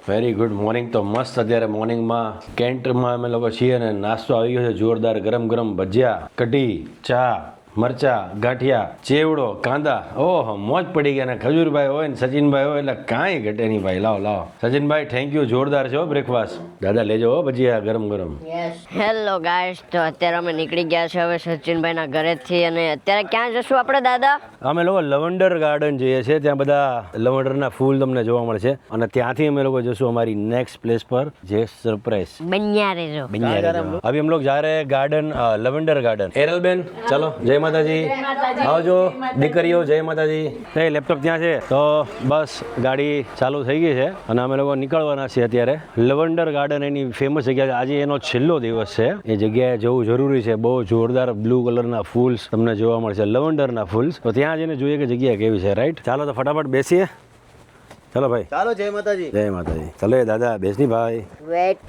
Very good morning. તો મસ્ત અત્યારે મોર્નિંગમાં કેન્ટમાં અમે લોકો છીએ અને નાસ્તો આવી ગયો છે જોરદાર. ગરમ ગરમ ભજીયા, કઢી, ચા, મરચા, ગાંઠિયા, ચેવડો, કાંદા. ઓહો, મોજ પડી ગયા. ને ખજૂરભાઈ હોય ને સચિનભાઈ હોય એટલે કાંઈ ઘટે નહીં ભાઈ. લાવો લાવો સચિનભાઈ, થેન્ક યુ. જોરદાર છે બ્રેકફાસ્ટ. દાદા લેજો ભજીયા ગરમ ગરમ. હેલો ગાઈસ, તો અત્યારે અમે નીકળી ગયા છે હવે સચિનભાઈના ઘરેથી. અને અત્યારે ક્યાં જશું આપણે દાદા? અમે લોકો લવંડર ગાર્ડન જઈએ છીએ. ત્યાં બધા લવંડરના ફૂલ તમને જોવા મળશે અને ત્યાંથી અમે લોકો જશું અમારી નેક્સ્ટ પ્લેસ પર, જે સરપ્રાઈઝ. બન્યા રહેજો. अभी हम लोग जा रहे हैं गार्डन, लवेंडर गार्डन. एरल बेन, चलो जय माताजी. આવજો દીકરીઓ, જય માતાજી. એ લેપટોપ ત્યાં છે. તો બસ ગાડી ચાલુ થઈ ગઈ છે અને અમે લોકો નીકળવાના છીએ અત્યારે. લવંડર ગાર્ડન એની ફેમસ જગ્યા છે. આજે એનો છેલ્લો દિવસ છે. એ જગ્યાએ જવું જરૂરી છે. બહુ જોરદાર બ્લુ કલરના ફૂલ્સ તમને જોવા મળશે, લવંડરના ફૂલ્સ. તો ત્યાં જઈને જોઈએ કે જગ્યા કેવી છે. રાઈટ, ચાલો તો ફટાફટ બેસીએ. ચલો ભાઈ, ચાલો. જય માતાજી. જય માતાજી. ચલો એ દાદા બેસની ભાઈ. વેટ.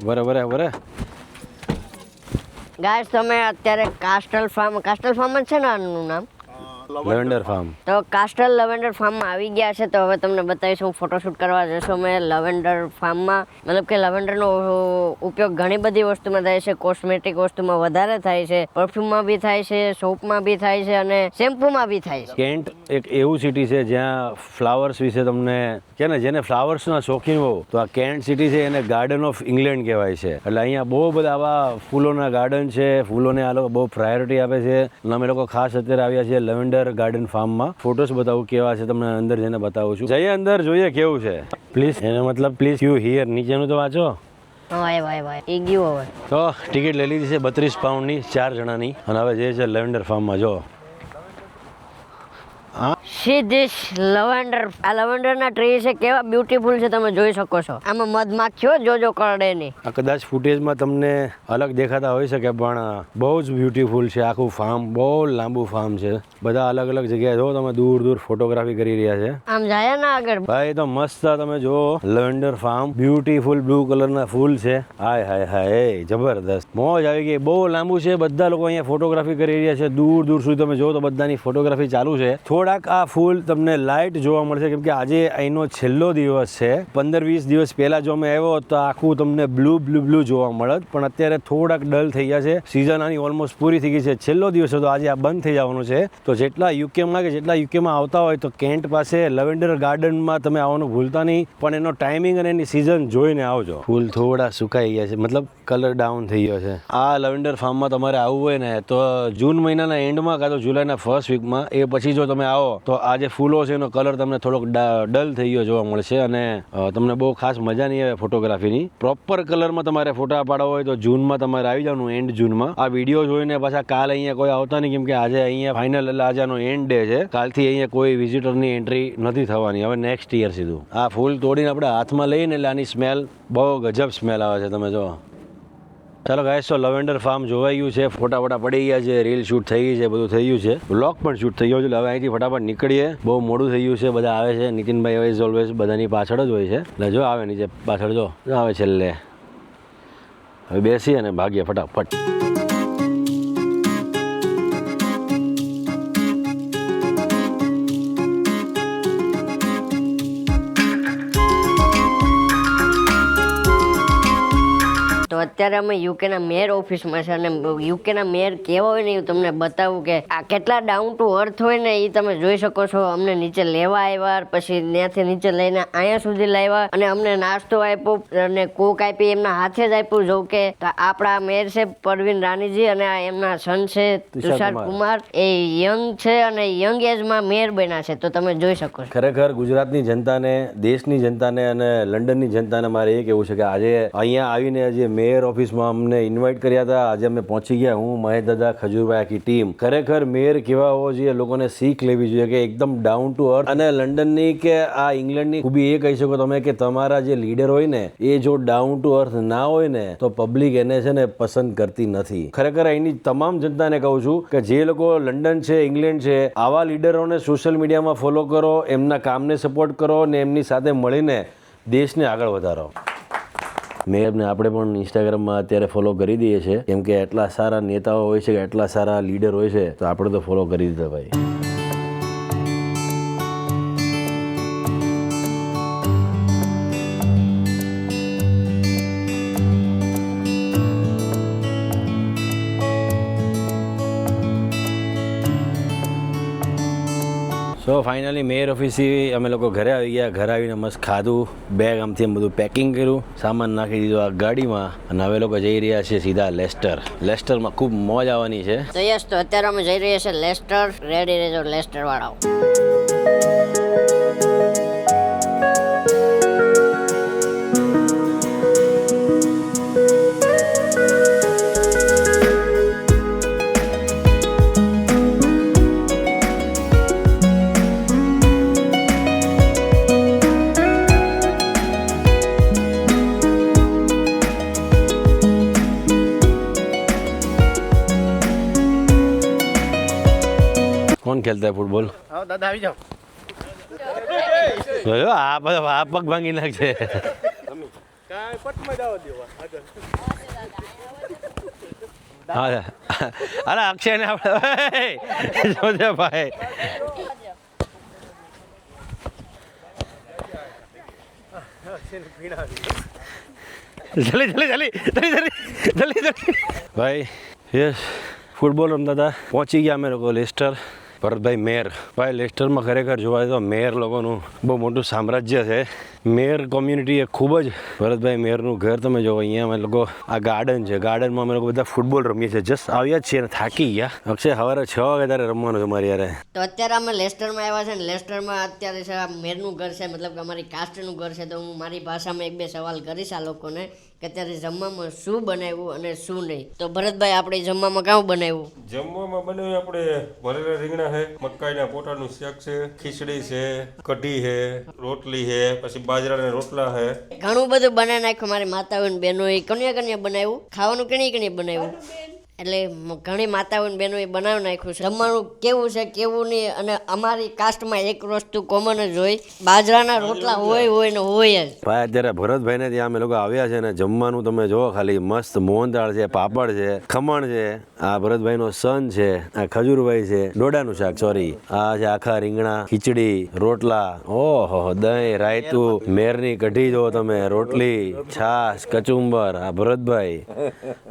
બરાબર. ગાઈસ, તમે અત્યારે કાસ્ટલ ફાર્મ જ છે ને આનું નામ? Lavender farm. તો કાસ્ટલ લવેન્ડર ફાર્મમાં આવી ગયા છે. તો હવે તમને બતાવીશું. ફોટોશૂટ કરવા જશું અમે લવેન્ડર ફાર્મમાં. મતલબ કે લવેન્ડરનો ઉપયોગ ઘણી બધી વસ્તુમાં થાય છે. કોસ્મેટિક વસ્તુમાં વધારે થાય છે, પરફ્યુમમાં બી થાય છે, સોપમાં બી થાય છે અને શેમ્પૂમાં બી થાય છે. કેન્ટ એક એવું સિટી છે જ્યાં ફ્લાવર્સ વિશે તમને કે ને, જેને ફ્લાવર્સના શોખીન હો તો આ કેન્ટ સિટી છે એને ગાર્ડન ઓફ ઇંગ્લેન્ડ કહેવાય છે. એટલે અહીંયા બહુ બધા આવા ફૂલોના ગાર્ડન છે. ફૂલોને આ લોકો બહુ પ્રાયોરિટી આપે છે. અને અમે લોકો ખાસ અત્યારે આવ્યા છીએ લવેન્ડર ગાર્ડન ફાર્મમાં. ફોટોસ બતાવું કેવા છે તમને, અંદર જઈને બતાવું છું. જઈએ અંદર, જોઈએ કેવું છે. પ્લીઝ, એનો મતલબ પ્લીઝ યુ હિયર, નીચેનું તો વાંચો. ભાઈ એ ગયું હવે. તો ટિકિટ લઈ લીધી છે 32 પાઉન્ડની 4 જણાની. અને હવે જે છે લવેન્ડર ફાર્મમાં. જો સીધીશ લવેન્ડર. આ લવેન્ડરના ટ્રી છે, કેવા બ્યુટીફુલ છે તમે જોઈ શકો છો. આમાં મધમાખીઓ જોજો કરડે નહીં. આ કદાચ ફૂટેજમાં તમને અલગ દેખાતા હોઈ શકે પણ બહુ જ બ્યુટીફુલ છે આખું ફાર્મ. બહુ લાંબુ ફાર્મ છે. બધા અલગ અલગ જગ્યાએ જો તમે દૂર દૂર ફોટોગ્રાફી કરી રહ્યા છે. આમ જાય ને આગળ ભાઈ તો મસ્ત. તમે જો લવેન્ડર ફાર્મ, બ્યુટીફુલ બ્લુ કલરના ફૂલ છે. હાય હાય હાય, જબરદસ્ત. મોજ આવી ગઈ. બહુ લાંબુ છે. બધા લોકો અહીંયા ફોટોગ્રાફી કરી રહ્યા છે. દૂર દૂર સુધી તમે જો તો બધાની ફોટોગ્રાફી ચાલુ છે. થોડાક આ ફૂલ તમને લાઇટ જોવા મળશે કેમ કે આજે અહીંનો છેલ્લો દિવસ છે. 15-20 દિવસ પહેલા જો અમે આવ્યો તો આખું તમને બ્લુ જોવા મળત, પણ અત્યારે થોડાક ડલ થઈ ગયા છે. સિઝન આની ઓલમોસ્ટ પૂરી થઈ ગઈ છે. છેલ્લો દિવસ હતો, આજે આ બંધ થઈ જવાનો છે. તો જેટલા યુકેમાં આવતા હોય તો કેન્ટ પાસે લવેન્ડર ગાર્ડનમાં તમે આવવાનું ભૂલતા નહીં, પણ એનો ટાઈમિંગ અને એની સિઝન જોઈને આવજો. ફૂલ થોડા સુકાઈ ગયા છે, મતલબ કલર ડાઉન થઈ ગયો છે. આ લવેન્ડર ફાર્મમાં તમારે આવવું હોય ને તો જૂન મહિનાના એન્ડમાં કાં તો જુલાઈના ફર્સ્ટ વીકમાં. એ પછી જો તમે આવો તો આ જે ફૂલો છે એનો કલર તમને થોડોક ડલ થઈ ગયો જોવા મળશે અને તમને બહુ ખાસ મજા નહીં આવે ફોટોગ્રાફીની. પ્રોપર કલરમાં તમારે ફોટા પાડવા હોય તો જૂનમાં તમારે આવી જવાનું, એન્ડ જૂનમાં. આ વિડીયો જોઈને પાછા કાલ અહીંયા કોઈ આવતા નહીં કેમ કે આજે અહીંયા ફાઇનલ એટલે આજનો એન્ડ ડે છે. કાલથી અહીંયા કોઈ વિઝિટરની એન્ટ્રી નથી થવાની. હવે નેક્સ્ટ યર સીધું. આ ફૂલ તોડીને આપણે હાથમાં લઈને એટલે આની સ્મેલ બહુ ગજબ સ્મેલ આવે છે. તમે જો. ચાલો ગાઈસ, તો લવેન્ડર ફાર્મ જોવાઈ ગયું છે. ફોટા પડી ગયા છે, રીલ શૂટ થઈ ગઈ છે, બધું થઈ ગયું છે, વ્લોગ પણ શૂટ થઈ ગયો છે. હવે અહીંથી ફટાફટ નીકળીએ. બહુ મોડું થઈ ગયું છે. બધા આવે છે. નીતિનભાઈ હવે ઇઝ ઓલવેઝ બધાની પાછળ જ હોય છે. એટલે જો આવે નીચે પાછળ, જો આવે છેલ્લે. હવે બેસી અને ભાગીએ ફટાફટ. અત્યારે અમે યુકેના મેયર ઓફિસમાં છે અને યુકેના મેયર કેવા હોય ને એ તમને બતાવું કે આ કેટલા ડાઉન ટુ અર્થ હોય ને એ તમે જોઈ શકો છો. અમને નીચે લેવા આવ્યા, પછી ત્યાંથી નીચે લઈને અહીંયા સુધી લાવ્યા અને અમને નાસ્તો આપ્યો અને કોક આપી. એમના હાથે જ આપ્યું. જો કે આપણા મેયર છે પરવીન રાનીજી અને એમના સન છે તુષાર કુમાર. એ યંગ છે અને યંગ એજમાં મેયર બન્યા છે. તો તમે જોઈ શકો છો. ખરેખર ગુજરાતની જનતાને, દેશની જનતાને અને લંડનની જનતાને મારે એ કહેવું છે કે આજે અહીંયા આવીને જે મેયર ઓફિસમાં અમને ઇન્વાઇટ કર્યા હતા. આજે અમે પહોંચી ગયા, હું, મહેશ દાદા, ખજૂરભાઈ, આખી ટીમ. ખરેખર મેયર કેવા હોવો જોઈએ, લોકોને શીખ લેવી જોઈએ કે એકદમ ડાઉન ટુ અર્થ. અને લંડનની કે આ ઇંગ્લેન્ડની ખૂબી એ કહી શકો તમે કે તમારા જે લીડર હોય ને એ જો ડાઉન ટુ અર્થ ના હોય ને તો પબ્લિક એને છે ને પસંદ કરતી નથી. ખરેખર અહીંની તમામ જનતાને કહું છું કે જે લોકો લંડન છે, ઇંગ્લેન્ડ છે, આવા લીડરોને સોશિયલ મીડિયામાં ફોલો કરો, એમના કામને સપોર્ટ કરો ને એમની સાથે મળીને દેશને આગળ વધારો. મેયરને આપણે પણ ઇન્સ્ટાગ્રામમાં અત્યારે ફોલો કરી દઈએ છીએ, કેમ કે એટલા સારા નેતાઓ હોય છે કે એટલા સારા લીડર હોય છે, તો આપણે તો ફોલો કરી દીધા ભાઈ. સો ફાઇનલી મેયર ઓફિસથી અમે લોકો ઘરે આવી ગયા. ઘરે આવીને મસ્ત ખાધું, બેગ આમથી એમ બધું પેકિંગ કર્યું, સામાન નાખી દીધો આ ગાડીમાં, અને હવે લોકો જઈ રહ્યા છે સીધા લેસ્ટર. લેસ્ટરમાં ખૂબ મોજ આવવાની છે. તો યસ, તો અત્યારે અમે જઈ રહ્યા છીએ લેસ્ટર. રેડી રહેજો લેસ્ટર વાળાઓ. કોણ ખેલતા હે ફૂટબોલ? દાદા આવી જાઓ. જોયો આ પગ ભાંગી નાખશે. હા અરે અક્ષય ને આપણે જોજે ભાઈ. જલ્દી ભાઈ. યસ, ફૂટબોલ રમતા હતા, પહોંચી ગયા અમે લોકો લેસ્ટર. ભરતભાઈ મેયર ભાઈ, લેસ્ટરમાં ખરેખર જોવા તો મેયર લોકોનું બહુ મોટું સામ્રાજ્ય છે. મેયર કોમ્યુનિટી એ ખૂબ જ. ભરતભાઈ મેયરનું ઘર તમે જો, અહીંયા અમે લોકો આ ગાર્ડન છે, ગાર્ડનમાં અમે લોકો બધા ફૂટબોલ રમીએ છીએ. જસ્ટ આવ્યા જ છીએ અને થાકી ગયા. અક્ષય સવારે 6 વાગે તારે રમવાનું છે મારી યારે. તો અત્યારે અમે લેસ્ટરમાં આવ્યા છે ને લેસ્ટરમાં અત્યારે છે આ મેરનું ઘર છે, મતલબ કે અમારી કાસ્ટનું ઘર છે. તો હું મારી ભાષામાં 1-2 સવાલ કરીશ આ લોકોને કે અત્યારે જમવામાં શું બનાવ્યું અને શું નહીં. તો ભરતભાઈ, આપણે જમવામાં કાં બનાવ્યું? જમવામાં બનાવ્યું આપણે ભરેલા રીંગણા છે, મકાઈના પોટાનું શાક છે, ખીચડી છે, કઢી છે, રોટલી છે, પછી બાજરાના રોટલા છે. ઘણું બધું બનાવી નાખ્યું મારી માતાઓ ને બહેનોએ. કન્યા બનાવ્યું ખાવાનું, કણી બનાવ્યું, એટલે ઘણી માતાઓ ને બહેનોએ બનાવી નાખ્યું છે. જમવાનું કેવું છે કેવું નહીં, અને અમારી કાસ્ટમાં એક વસ્તુ કોમન જ હોય, બાજરાના રોટલા હોય ને હોય જ. ભાઈ અત્યારે ભરતભાઈને ત્યાં અમે લોકો આવ્યા છે ને જમવાનું તમે જો ખાલી મસ્ત મોહનદાળ છે, પાપડ છે, ખમણ છે, આ ભરતભાઈનો સન છે, આ ખજૂરભાઈ છે, ડોડાનું શાક, સોરી, આ છે આખા રીંગણા, ખીચડી, રોટલા, ઓહો, દહીં, રાયતું, મેરની કઢી જો તમે, રોટલી, છાશ, કચુંબર, આ ભરતભાઈ,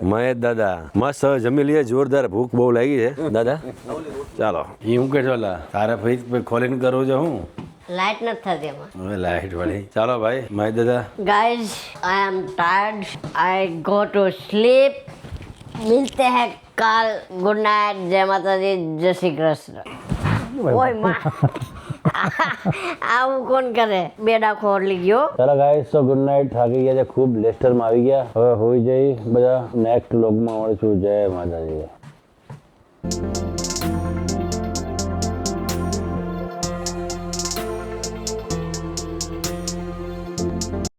મહેશ દાદા. મસ્ત જમી લઈએ, જોરદાર ભૂખ બહુ લાગી છે દાદા. ચાલો એ હું કે ચોલા તારે ભાઈ ખોલીને કરવું છે. હું લાઈટ નથી થતી એમાં. હવે લાઈટ વાળી. ચાલો ભાઈ મહેશ દાદા. Guys, I am tired, I go to sleep. મિલતે હે કાલ. Good night. જય માતાજી, જય શ્રી કૃષ્ણ. ઓય માં, આવું કોણ કરે? બેડા ખોરલી ગયો. ચાલો ગાઈસ, તો ગુડ નાઇટ. થાકી ગયા છે ખૂબ, લેસ્ટરમાં આવી ગયા. હવે હોઈ જઈ બધા. નેક્સ્ટ વ્લોગમાં મળીશું. જય માતાજી.